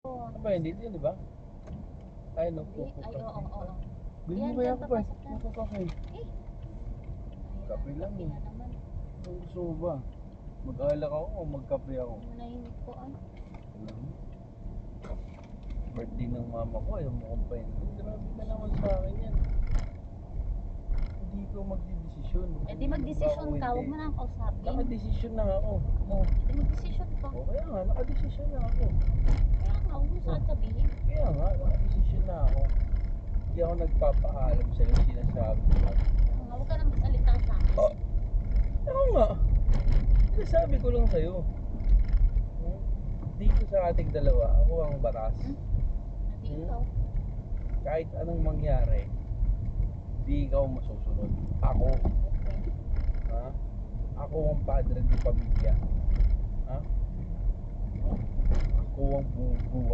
Aba, hindi din, di ba? Ay, nagpupo Ay, ka. oo. Bili Yan, mo kaya yan, ako pa. papasok na. Ako kape. Eh. Kape lang Kape eh. na naman. Ang gusto mo ba? Mag-alak ako o magkape ako? Manahimik po ay. Birthday ng mama ko, ayaw mo kong painumin. Grabe ka naman sa akin yan. Hindi ko magdidesisyon. Eh di magdesisyon ka, huwag mo na akong kausapin. Nakadesisyon na ako. Oh. Di magdesisyon ka. O kaya nga, nakadesisyon na ako. Kaya nga, huwag mo saan sabihin. Kaya nga, nakadesisyon na ako. Hindi ako nagpapaalam sa'yo, sinasabi ko. Kaya nga, huwag ka nang masalita sa akin. Oh, ako nga. Sinasabi ko lang sa'yo. Dito sa ating dalawa, ako ang batas. Hindi ikaw. Kahit anong mangyari, di ikaw masusunod. Ako. Okay. Ha? Ako ang padre ng pamilya. Ha? Ako ang bubuhay.